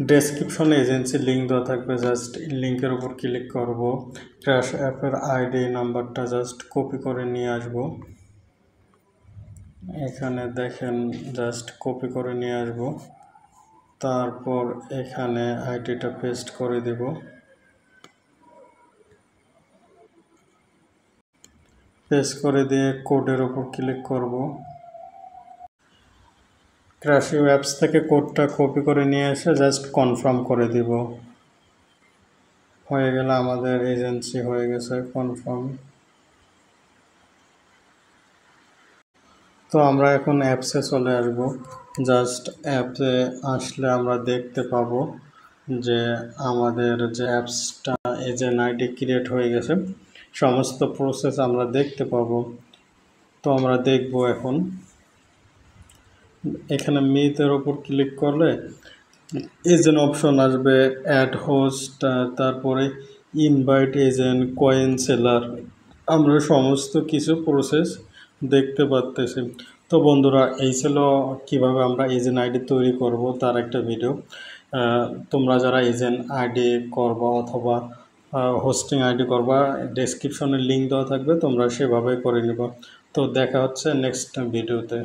ডেসক্রিপশনে agency link দেওয়া থাকবে, জাস্ট লিঙ্কের উপর ক্লিক করব। ক্র্যাশ অ্যাপের আইডি নাম্বারটা জাস্ট কপি করে নিয়ে আসব। এখানে দেখেন জাস্ট কপি করে নিয়ে আসব, তারপর এখানে আইডিটা পেস্ট করে দেব। পেস্ট করে দিয়ে কোডের উপর ক্লিক করব। ক্র্যাশিও অ্যাপস থেকে কোডটা কপি করে নিয়ে এসে জাস্ট কনফার্ম করে দিব। হয়ে গেলে আমাদের এজেন্সি হয়ে গেছে কনফার্ম। তো আমরা এখন অ্যাপসে চলে আসব। জাস্ট অ্যাপে আসলে আমরা দেখতে পাবো যে আমাদের যে অ্যাপসটা এজেন্ট আইডি ক্রিয়েট হয়ে গেছে, সমস্ত প্রসেস আমরা দেখতে পাবো। তো আমরা দেখব এখন। এখানে মিতের ওপর ক্লিক করলে এজেন্ট অপশন আসবে, অ্যাড হোস্ট, তারপরে ইনভাইট এজেন্ট, কয়েন সেলার, আমরা সমস্ত কিছু প্রসেস দেখতে পাচ্তেছি। তো বন্ধুরা, এই ছিল কীভাবে আমরা এজেন্ট আইডি তৈরি করব তার একটা ভিডিও। তোমরা যারা এজেন্ট আইডি করবা অথবা হোস্টিং আইডি করবা, ডেসক্রিপশনে লিঙ্ক দেওয়া থাকবে, তোমরা সেভাবে করে নিবা। তো দেখা হচ্ছে নেক্সট ভিডিওতে।